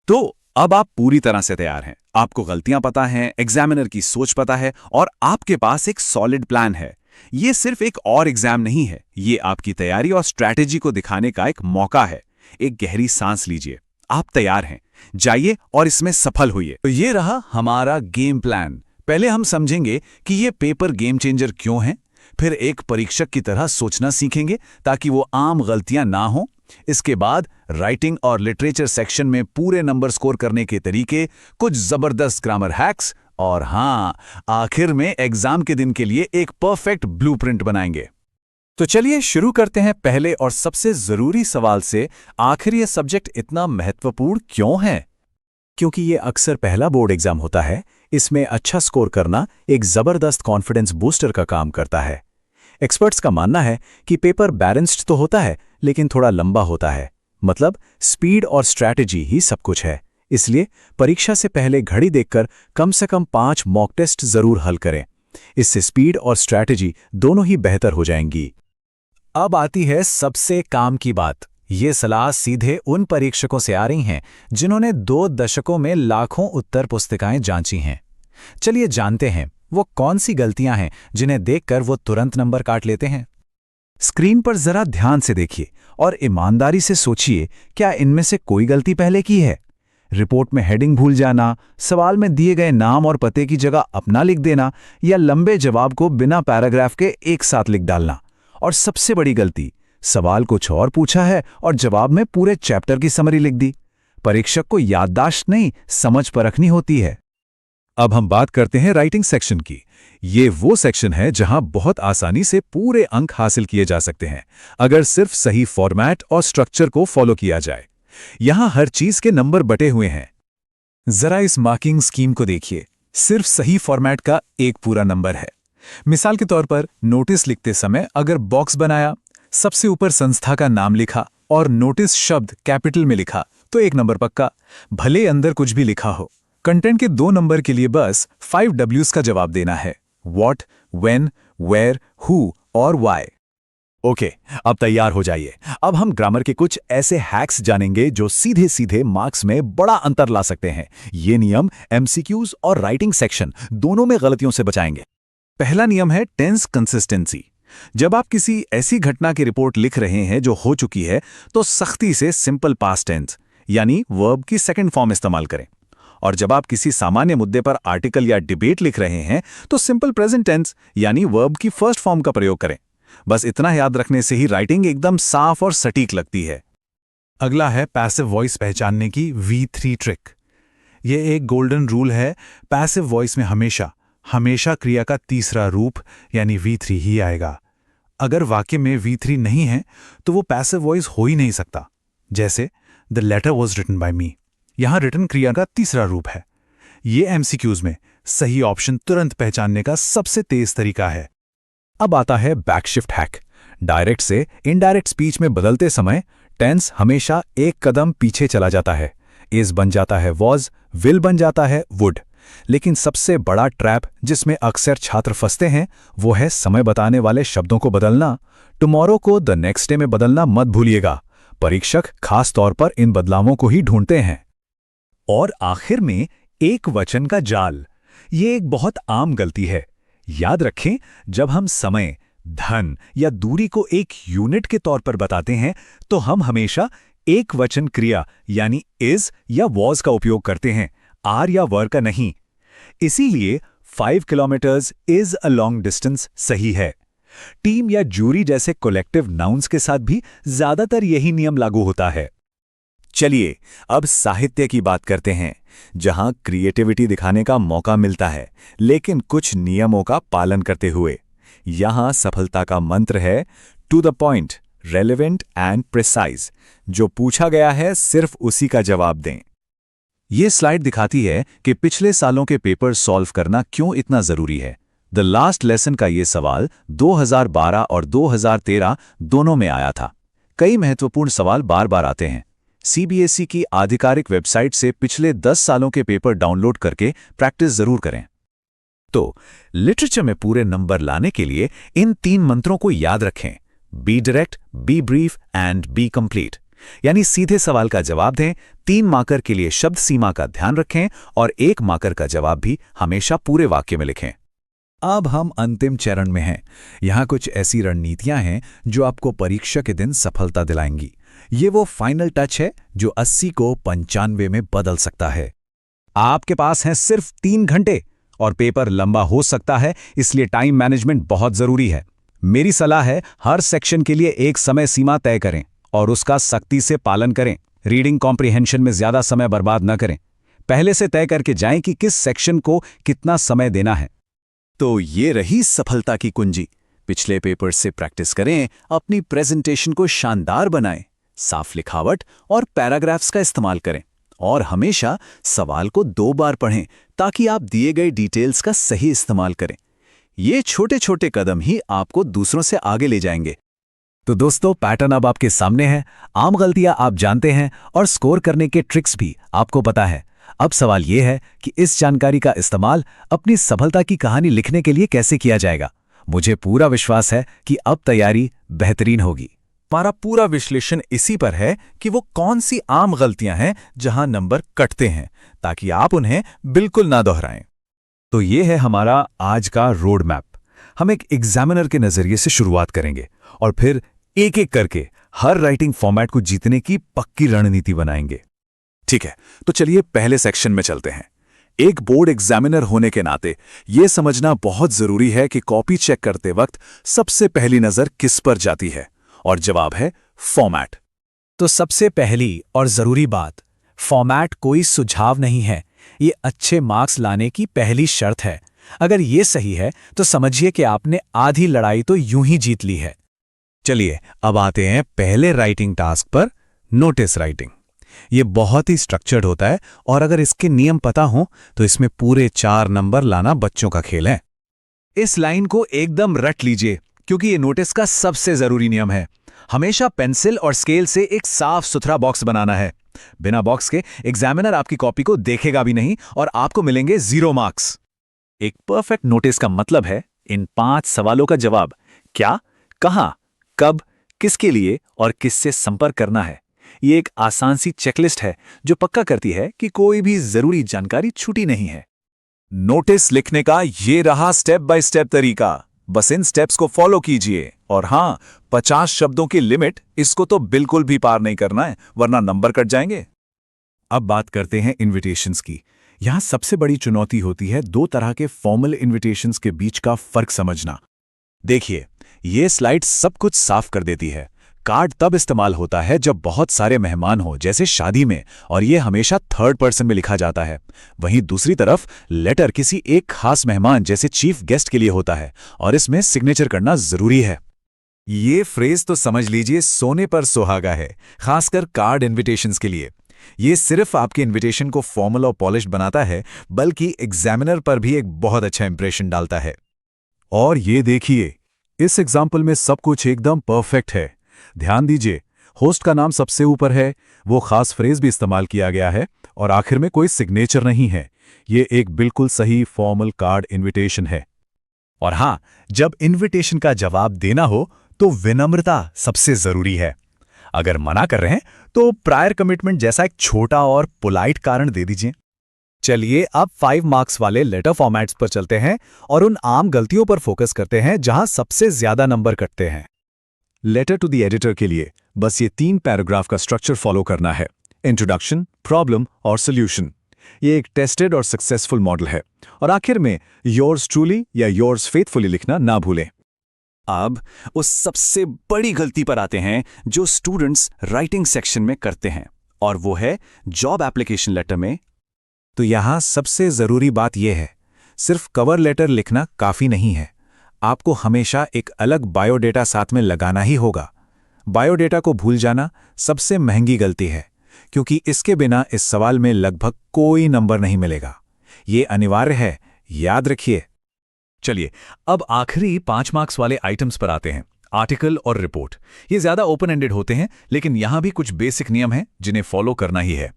तो अब आप पूरी तरह से तैयार हैं। आपको गलतियां पता हैं, एग्जामिनर की सोच पता है और आपके पास एक सॉलिड प्लान है। ये सिर्फ एक और एग्जाम नहीं है, ये आपकी तैयारी और स्ट्रैटेजी को दिखाने का एक मौका है। एक गहरी सांस लीजिए, आप तैयार हैं, जाइए और इसमें सफल होइए। तो ये रहा हमारा गेम प्लान। पहले हम समझेंगे कि ये पेपर गेम चेंजर क्यों है, फिर एक परीक्षक की तरह सोचना सीखेंगे ताकि वो आम गलतियां ना हो। इसके बाद राइटिंग और लिटरेचर सेक्शन में पूरे नंबर स्कोर करने के तरीके, कुछ जबरदस्त ग्रामर हैक्स और हाँ, आखिर में एग्जाम के दिन के लिए एक परफेक्ट ब्लूप्रिंट बनाएंगे। तो चलिए शुरू करते हैं पहले और सबसे जरूरी सवाल से। आखिर ये सब्जेक्ट इतना महत्वपूर्ण क्यों है? क्योंकि ये अक्सर पहला बोर्ड एग्जाम होता है। इसमें अच्छा स्कोर करना एक जबरदस्त कॉन्फिडेंस बूस्टर का काम करता है। एक्सपर्ट्स का मानना है कि पेपर बैलेंस्ड तो होता है, लेकिन थोड़ा लंबा होता है। मतलब स्पीड और स्ट्रैटेजी ही सब कुछ है। इसलिए परीक्षा से पहले घड़ी देखकर कम से कम 5 मॉक टेस्ट जरूर हल करें। इससे स्पीड और स्ट्रैटेजी दोनों ही बेहतर हो जाएंगी। अब आती है सबसे काम की बात। ये सलाह सीधे उन परीक्षकों से आ रही हैं जिन्होंने 2 दशकों में लाखों उत्तर पुस्तिकाएं जांची हैं। चलिए जानते हैं वो कौन सी गलतियां हैं जिन्हें देखकर वो तुरंत नंबर काट लेते हैं। स्क्रीन पर जरा ध्यान से देखिए और ईमानदारी से सोचिए, क्या इनमें से कोई गलती पहले की है? रिपोर्ट में हेडिंग भूल जाना, सवाल में दिए गए नाम और पते की जगह अपना लिख देना, या लंबे जवाब को बिना पैराग्राफ के एक साथ लिख डालना। और सबसे बड़ी गलती, सवाल कुछ और पूछा है और जवाब में पूरे चैप्टर की समरी लिख दी। परीक्षक को याददाश्त नहीं, समझ परखनी होती है। अब हम बात करते हैं राइटिंग सेक्शन की। ये वो सेक्शन है जहां बहुत आसानी से पूरे अंक हासिल किए जा सकते हैं, अगर सिर्फ सही फॉर्मेट और स्ट्रक्चर को फॉलो किया जाए। यहां हर चीज के नंबर बटे हुए हैं। जरा इस मार्किंग स्कीम को देखिए। सिर्फ सही फॉर्मेट का एक पूरा नंबर है। मिसाल के तौर पर नोटिस लिखते समय अगर बॉक्स बनाया, सबसे ऊपर संस्था का नाम लिखा और नोटिस शब्द कैपिटल में लिखा तो 1 नंबर पक्का, भले अंदर कुछ भी लिखा हो। कंटेंट के 2 नंबर के लिए बस 5 W's का जवाब देना है: व्हाट, व्हेन, वेयर, हु और व्हाई। ओके, अब तैयार हो जाइए। अब हम ग्रामर के कुछ ऐसे हैक्स जानेंगे जो सीधे सीधे मार्क्स में बड़ा अंतर ला सकते हैं। ये नियम एमसीक्यूज और राइटिंग सेक्शन दोनों में गलतियों से बचाएंगे। पहला नियम है टेंस कंसिस्टेंसी। जब आप किसी ऐसी घटना की रिपोर्ट लिख रहे हैं जो हो चुकी है, तो सख्ती से सिंपल पास्ट टेंस यानी वर्ब की सेकंड फॉर्म इस्तेमाल करें। और जब आप किसी सामान्य मुद्दे पर आर्टिकल या डिबेट लिख रहे हैं, तो सिंपल प्रेजेंट टेंस यानी वर्ब की फर्स्ट फॉर्म का प्रयोग करें। बस इतना याद रखने से ही राइटिंग एकदम साफ और सटीक लगती है। अगला है पैसिव वॉइस पहचानने की V3 ट्रिक। यह एक गोल्डन रूल है। पैसिव वॉइस में हमेशा क्रिया का तीसरा रूप यानी V3 ही आएगा। अगर वाक्य में V3 नहीं है तो वो पैसिव वॉइस हो ही नहीं सकता। जैसे the letter was written by me, यहां रिटन क्रिया का तीसरा रूप है। ये एमसीक्यूज में सही ऑप्शन तुरंत पहचानने का सबसे तेज तरीका है। अब आता है बैकशिफ्ट हैक। डायरेक्ट से इनडायरेक्ट स्पीच में बदलते समय टेंस हमेशा एक कदम पीछे चला जाता है। इज बन जाता है वॉज, विल बन जाता है वुड। लेकिन सबसे बड़ा ट्रैप जिसमें अक्सर छात्र फंसते हैं वो है समय बताने वाले शब्दों को बदलना। टुमारो को द नेक्स्ट डे में बदलना मत भूलिएगा। परीक्षक खास तौर पर इन बदलावों को ही ढूंढते हैं। और आखिर में एक वचन का जाल, ये एक बहुत आम गलती है। याद रखें, जब हम समय, धन या दूरी को एक यूनिट के तौर पर बताते हैं तो हम हमेशा एक वचन क्रिया यानी इज या वॉज का उपयोग करते हैं, आर या वर का नहीं। इसीलिए 5 kilometres is a long distance सही है। टीम या जूरी जैसे कलेक्टिव नाउन्स के साथ भी ज्यादातर यही नियम लागू होता है। चलिए अब साहित्य की बात करते हैं, जहां क्रिएटिविटी दिखाने का मौका मिलता है, लेकिन कुछ नियमों का पालन करते हुए। यहां सफलता का मंत्र है to the point, relevant and precise. जो पूछा गया है सिर्फ उसी का जवाब दें। ये स्लाइड दिखाती है कि पिछले सालों के पेपर सॉल्व करना क्यों इतना जरूरी है। द लास्ट लेसन का ये सवाल 2012 और 2013 दोनों में आया था। कई महत्वपूर्ण सवाल बार बार आते हैं। सीबीएसई की आधिकारिक वेबसाइट से पिछले 10 सालों के पेपर डाउनलोड करके प्रैक्टिस जरूर करें। तो लिटरेचर में पूरे नंबर लाने के लिए इन 3 मंत्रों को याद रखें। Be direct, be brief and be complete. यानी सीधे सवाल का जवाब दें, 3 मार्कर के लिए शब्द सीमा का ध्यान रखें और 1 मार्कर का जवाब भी हमेशा पूरे वाक्य में लिखें। अब हम अंतिम चरण में हैं। यहाँ कुछ ऐसी रणनीतियां हैं जो आपको परीक्षा के दिन सफलता दिलाएंगी। ये वो फाइनल टच है जो 80 को 95 में बदल सकता है। आपके पास हैं सिर्फ 3 घंटे और पेपर लंबा हो सकता है, इसलिए टाइम मैनेजमेंट बहुत जरूरी है। मेरी सलाह है, हर सेक्शन के लिए एक समय सीमा तय करें और उसका सख्ती से पालन करें। रीडिंग कॉम्प्रिहेंशन में ज्यादा समय बर्बाद न करें। पहले से तय करके जाएं कि किस सेक्शन को कितना समय देना है। तो ये रही सफलता की कुंजी। पिछले पेपर से प्रैक्टिस करें, अपनी प्रेजेंटेशन को शानदार बनाएं, साफ लिखावट और पैराग्राफ्स का इस्तेमाल करें और हमेशा सवाल को 2 बार पढ़ें ताकि आप दिए गए डिटेल्स का सही इस्तेमाल करें। ये छोटे छोटे कदम ही आपको दूसरों से आगे ले जाएंगे। तो दोस्तों, पैटर्न अब आपके सामने है। आम गलतियां आप जानते हैं और स्कोर करने के ट्रिक्स भी आपको पता है। अब सवाल यह है कि इस जानकारी का इस्तेमाल अपनी सफलता की कहानी लिखने के लिए कैसे किया जाएगा। मुझे पूरा विश्वास है कि अब तैयारी बेहतरीन होगी। हमारा पूरा विश्लेषण इसी पर है कि वो कौन सी आम गलतियां हैं जहां नंबर कटते हैं, ताकि आप उन्हें बिल्कुल ना दोहराएं। तो ये है हमारा आज का रोड मैप। हम एक एग्जामिनर के नजरिए से शुरुआत करेंगे और फिर एक एक करके हर राइटिंग फॉर्मेट को जीतने की पक्की रणनीति बनाएंगे। ठीक है, तो चलिए पहले सेक्शन में चलते हैं। एक बोर्ड एग्जामिनर होने के नाते यह समझना बहुत जरूरी है कि कॉपी चेक करते वक्त सबसे पहली नजर किस पर जाती है, और जवाब है फॉर्मेट। तो सबसे पहली और जरूरी बात, फॉर्मेट कोई सुझाव नहीं है, ये अच्छे मार्क्स लाने की पहली शर्त है। अगर ये सही है तो समझिए कि आपने आधी लड़ाई तो यूं ही जीत ली है। चलिए अब आते हैं पहले राइटिंग टास्क पर, नोटिस राइटिंग। ये बहुत ही स्ट्रक्चर्ड होता है और अगर इसके नियम पता हो तो इसमें पूरे 4 नंबर लाना बच्चों का खेल है। इस लाइन को एकदम रट लीजिए क्योंकि ये नोटिस का सबसे जरूरी नियम है। हमेशा पेंसिल और स्केल से एक साफ सुथरा बॉक्स बनाना है। बिना बॉक्स के एग्जामिनर आपकी कॉपी को देखेगा भी नहीं और आपको मिलेंगे 0 मार्क्स। एक परफेक्ट नोटिस का मतलब है इन 5 सवालों का जवाब क्या, कहां, कब, किसके लिए और किससे संपर्क करना है। ये एक आसान सी चेकलिस्ट है जो पक्का करती है कि कोई भी जरूरी जानकारी छूटी नहीं है। नोटिस लिखने का ये रहा स्टेप बाय स्टेप तरीका। बस इन स्टेप्स को फॉलो कीजिए और हां, 50 शब्दों की लिमिट, इसको तो बिल्कुल भी पार नहीं करना है वरना नंबर कट जाएंगे। अब बात करते हैं इन्विटेशंस की। यहां सबसे बड़ी चुनौती होती है 2 तरह के फॉर्मल इन्विटेशंस के बीच का फर्क समझना। देखिए, ये स्लाइड सब कुछ साफ कर देती है। कार्ड तब इस्तेमाल होता है जब बहुत सारे मेहमान हो, जैसे शादी में, और ये हमेशा 3rd पर्सन में लिखा जाता है। वहीं दूसरी तरफ लेटर किसी एक खास मेहमान जैसे चीफ गेस्ट के लिए होता है और इसमें सिग्नेचर करना जरूरी है। ये फ्रेज तो समझ लीजिए सोने पर सुहागा है, खासकर कार्ड इन्विटेशंस के लिए। ये सिर्फ आपके इन्विटेशन को फॉर्मल और पॉलिश्ड बनाता है, बल्कि एग्जामिनर पर भी एक बहुत अच्छा इंप्रेशन डालता है। और ये देखिए, इस एग्जाम्पल में सब कुछ एकदम परफेक्ट है। ध्यान दीजिए, होस्ट का नाम सबसे ऊपर है, वो खास फ्रेज भी इस्तेमाल किया गया है और आखिर में कोई सिग्नेचर नहीं है। ये एक बिल्कुल सही फॉर्मल कार्ड इनविटेशन है। और हाँ, जब इनविटेशन का जवाब देना हो तो विनम्रता सबसे जरूरी है। अगर मना कर रहे हैं तो प्रायर कमिटमेंट जैसा एक छोटा और पोलाइट कारण दे दीजिए। चलिए अब 5 मार्क्स वाले लेटर फॉर्मेट्स पर चलते हैं और उन आम गलतियों पर फोकस करते हैं जहां सबसे ज्यादा नंबर कटते हैं। लेटर टू द एडिटर के लिए बस ये 3 पैराग्राफ का स्ट्रक्चर फॉलो करना है: इंट्रोडक्शन, प्रॉब्लम और सॉल्यूशन। ये एक टेस्टेड और सक्सेसफुल मॉडल है। और आखिर में योर्स ट्रूली या योर्स फेथफुली लिखना ना भूलें। अब उस सबसे बड़ी गलती पर आते हैं जो स्टूडेंट्स राइटिंग सेक्शन में करते हैं, और वो है जॉब एप्लीकेशन लेटर में। तो यहां सबसे जरूरी बात यह है, सिर्फ कवर लेटर लिखना काफी नहीं है। आपको हमेशा एक अलग बायोडेटा साथ में लगाना ही होगा। बायोडेटा को भूल जाना सबसे महंगी गलती है, क्योंकि इसके बिना इस सवाल में लगभग कोई नंबर नहीं मिलेगा। ये अनिवार्य है, याद रखिए। चलिए अब आखिरी 5 मार्क्स वाले आइटम्स पर आते हैं, आर्टिकल और रिपोर्ट। ये ज्यादा ओपन एंडेड होते हैं, लेकिन यहां भी कुछ बेसिक नियम हैं जिन्हें फॉलो करना ही है।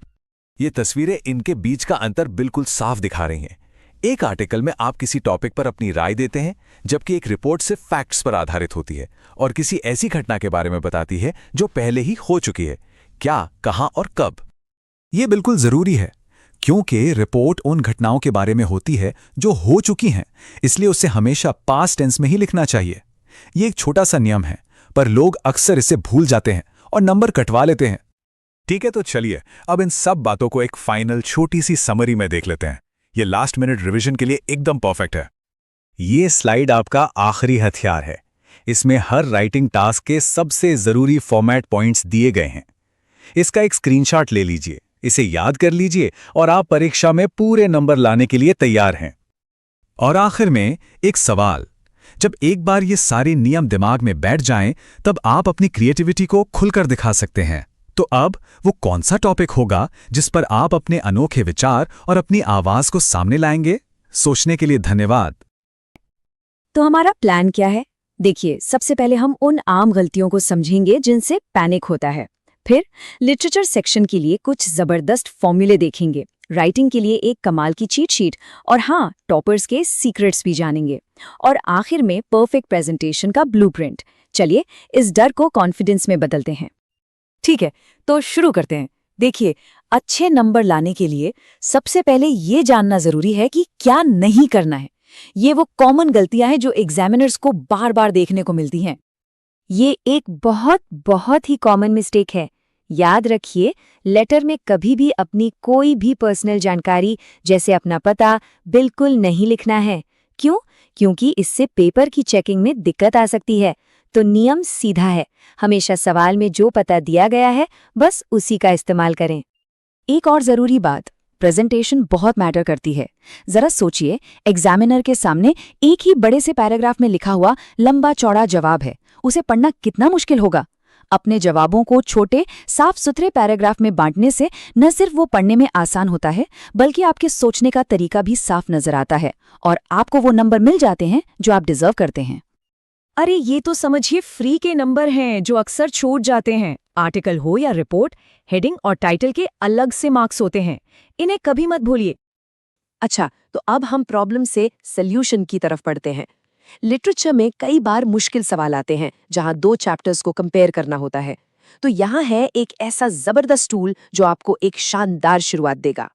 ये तस्वीरें इनके बीच का अंतर बिल्कुल साफ दिखा रही हैं। एक आर्टिकल में आप किसी टॉपिक पर अपनी राय देते हैं, जबकि एक रिपोर्ट सिर्फ फैक्ट्स पर आधारित होती है और किसी ऐसी घटना के बारे में बताती है जो पहले ही हो चुकी है। क्या, कहां और कब। ये बिल्कुल जरूरी है, क्योंकि रिपोर्ट उन घटनाओं के बारे में होती है जो हो चुकी हैं, इसलिए उसे हमेशा पास्ट टेंस में ही लिखना चाहिए। ये एक छोटा सा नियम है, पर लोग अक्सर इसे भूल जाते हैं और नंबर कटवा लेते हैं। ठीक है, तो चलिए अब इन सब बातों को एक फाइनल छोटी सी समरी में देख लेते हैं। ये लास्ट मिनट रिवीजन के लिए एकदम परफेक्ट है। ये स्लाइड आपका आखिरी हथियार है। इसमें हर राइटिंग टास्क के सबसे जरूरी फॉर्मेट पॉइंट्स दिए गए हैं। इसका एक स्क्रीनशॉट ले लीजिए, इसे याद कर लीजिए और आप परीक्षा में पूरे नंबर लाने के लिए तैयार हैं। और आखिर में एक सवाल, जब एक बार ये सारे नियम दिमाग में बैठ जाएं, तब आप अपनी क्रिएटिविटी को खुलकर दिखा सकते हैं। तो अब वो कौन सा टॉपिक होगा जिस पर आप अपने अनोखे विचार और अपनी आवाज को सामने लाएंगे? सोचने के लिए धन्यवाद। तो हमारा प्लान क्या है? देखिए, सबसे पहले हम उन आम गलतियों को समझेंगे जिनसे पैनिक होता है। फिर लिटरेचर सेक्शन के लिए कुछ जबरदस्त फॉर्मूले देखेंगे, राइटिंग के लिए एक कमाल की चीट शीट, और हाँ, टॉपर्स के सीक्रेट्स भी जानेंगे। और आखिर में परफेक्ट प्रेजेंटेशन का ब्लूप्रिंट। चलिए इस डर को कॉन्फिडेंस में बदलते हैं। ठीक है, तो शुरू करते हैं। देखिए, अच्छे नंबर लाने के लिए सबसे पहले ये जानना जरूरी है कि क्या नहीं करना है। ये वो कॉमन गलतियां हैं जो एग्जामिनर्स को बार बार देखने को मिलती हैं। ये एक बहुत ही कॉमन मिस्टेक है। याद रखिए, लेटर में कभी भी अपनी कोई भी पर्सनल जानकारी जैसे अपना पता बिल्कुल नहीं लिखना है। क्यों? क्योंकि इससे पेपर की चेकिंग में दिक्कत आ सकती है। तो नियम सीधा है, हमेशा सवाल में जो पता दिया गया है बस उसी का इस्तेमाल करें। एक और जरूरी बात, प्रेजेंटेशन बहुत मैटर करती है। जरा सोचिए, एग्जामिनर के सामने एक ही बड़े से पैराग्राफ में लिखा हुआ लंबा चौड़ा जवाब है, उसे पढ़ना कितना मुश्किल होगा। अपने जवाबों को छोटे साफ सुथरे पैराग्राफ में बांटने से न सिर्फ वो पढ़ने में आसान होता है, बल्कि आपके सोचने का तरीका भी साफ नजर आता है और आपको वो नंबर मिल जाते हैं जो आप डिजर्व करते हैं। अरे ये तो समझिए फ्री के नंबर हैं जो अक्सर छूट जाते हैं। आर्टिकल हो या रिपोर्ट, हेडिंग और टाइटल के अलग से मार्क्स होते हैं, इन्हें कभी मत भूलिए। अच्छा, तो अब हम प्रॉब्लम से सॉल्यूशन की तरफ बढ़ते हैं। लिटरेचर में कई बार मुश्किल सवाल आते हैं जहां 2 चैप्टर्स को कंपेयर करना होता है। तो यहाँ है एक ऐसा जबरदस्त टूल जो आपको एक शानदार शुरुआत देगा।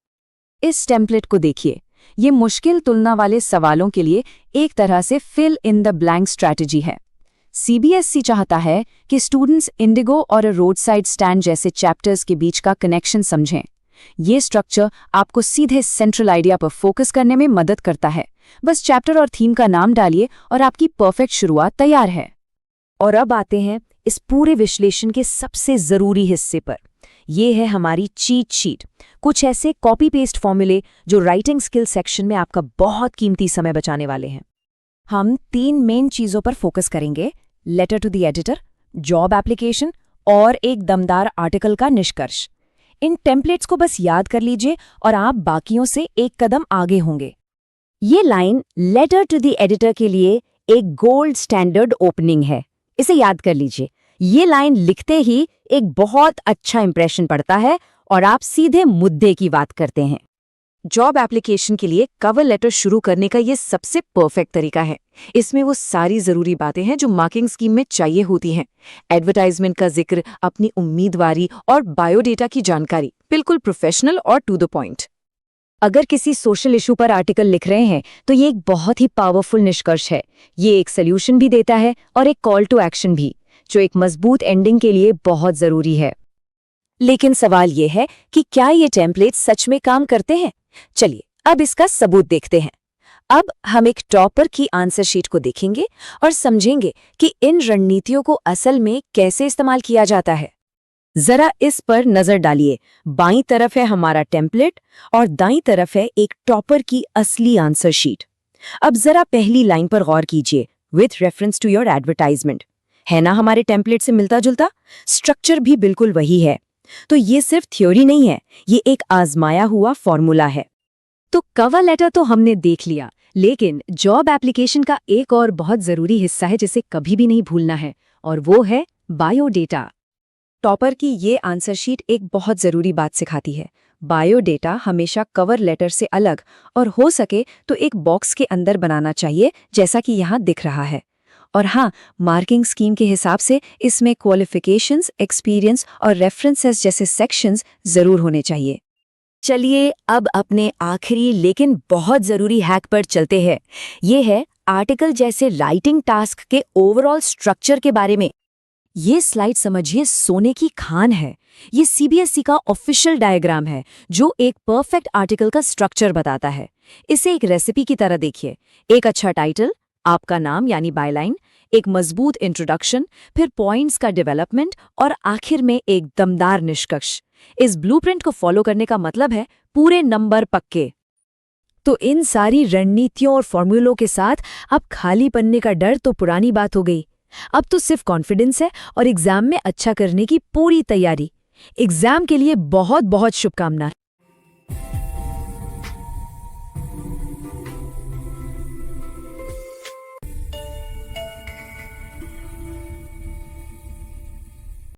इस टेम्पलेट को देखिए, ये मुश्किल तुलना वाले सवालों के लिए एक तरह से fill in the blank strategy है। सीबीएसई चाहता है कि स्टूडेंट्स इंडिगो और रोड साइड स्टैंड जैसे चैप्टर्स के बीच का कनेक्शन समझें। ये स्ट्रक्चर आपको सीधे सेंट्रल आइडिया पर फोकस करने में मदद करता है। बस चैप्टर और थीम का नाम डालिए और आपकी परफेक्ट शुरुआत तैयार है। और अब आते हैं इस पूरे विश्लेषण के सबसे जरूरी हिस्से पर। ये है हमारी चीट शीट, कुछ ऐसे कॉपी पेस्ट फॉर्मूले जो राइटिंग स्किल सेक्शन में आपका बहुत कीमती समय बचाने वाले हैं। हम 3 मेन चीजों पर फोकस करेंगे: letter to the editor, job application और एक दमदार आर्टिकल का निष्कर्ष। इन टेम्पलेट्स को बस याद कर लीजिए और आप बाकियों से एक कदम आगे होंगे। ये line letter to the editor के लिए एक गोल्ड स्टैंडर्ड ओपनिंग है, इसे याद कर लीजिए। ये लाइन लिखते ही एक बहुत अच्छा इंप्रेशन पड़ता है और आप सीधे मुद्दे की बात करते हैं। जॉब एप्लीकेशन के लिए कवर लेटर शुरू करने का ये सबसे परफेक्ट तरीका है। इसमें वो सारी जरूरी बातें हैं जो मार्किंग स्कीम में चाहिए होती हैं। एडवर्टाइजमेंट का जिक्र, अपनी उम्मीदवारी और बायोडेटा की जानकारी, बिल्कुल प्रोफेशनल और टू द पॉइंट। अगर किसी सोशल इशू पर आर्टिकल लिख रहे हैं तो ये एक बहुत ही पावरफुल निष्कर्ष है। ये एक सल्यूशन भी देता है और एक कॉल टू एक्शन भी, जो एक मजबूत एंडिंग के लिए बहुत जरूरी है। लेकिन सवाल ये है कि क्या ये टेम्पलेट सच में काम करते हैं? चलिए अब इसका सबूत देखते हैं। अब हम एक टॉपर की आंसर शीट को देखेंगे और समझेंगे कि इन रणनीतियों को असल में कैसे इस्तेमाल किया जाता है। जरा इस पर नजर डालिए। बाईं तरफ है हमारा टेम्पलेट और दाईं तरफ है एक टॉपर की असली आंसर शीट। अब जरा पहली लाइन पर गौर कीजिए, with reference to your advertisement. है ना हमारे टेम्पलेट से मिलता जुलता? स्ट्रक्चर भी बिल्कुल वही है। तो ये सिर्फ थ्योरी नहीं है, ये एक आजमाया हुआ फॉर्मूला है। तो कवर लेटर तो हमने देख लिया, लेकिन जॉब एप्लीकेशन का एक और बहुत जरूरी हिस्सा है जिसे कभी भी नहीं भूलना है, और वो है बायोडेटा। टॉपर की ये आंसर शीट एक बहुत जरूरी बात सिखाती है। बायोडेटा हमेशा कवर लेटर से अलग और हो सके तो एक बॉक्स के अंदर बनाना चाहिए, जैसा कि यहाँ दिख रहा है। और हाँ, मार्किंग स्कीम के हिसाब से इसमें क्वालिफिकेशंस, एक्सपीरियंस और रेफरेंसेस जैसे सेक्शंस जरूर होने चाहिए। चलिए अब अपने आखिरी लेकिन बहुत जरूरी हैक पर चलते हैं। ये है आर्टिकल जैसे राइटिंग टास्क के ओवरऑल स्ट्रक्चर के बारे में। ये स्लाइड समझिए सोने की खान है। ये सीबीएसई का ऑफिशियल डायग्राम है जो एक परफेक्ट आर्टिकल का स्ट्रक्चर बताता है। इसे एक रेसिपी की तरह देखिए। एक अच्छा टाइटल, आपका नाम यानी बायलाइन, एक मजबूत इंट्रोडक्शन, फिर पॉइंट्स का डेवलपमेंट और आखिर में एक दमदार निष्कर्ष। इस ब्लूप्रिंट को फॉलो करने का मतलब है पूरे नंबर पक्के। तो इन सारी रणनीतियों और फॉर्मूलों के साथ अब खाली पन्ने का डर तो पुरानी बात हो गई। अब तो सिर्फ कॉन्फिडेंस है और एग्जाम में अच्छा करने की पूरी तैयारी। एग्जाम के लिए बहुत बहुत शुभकामनाएं।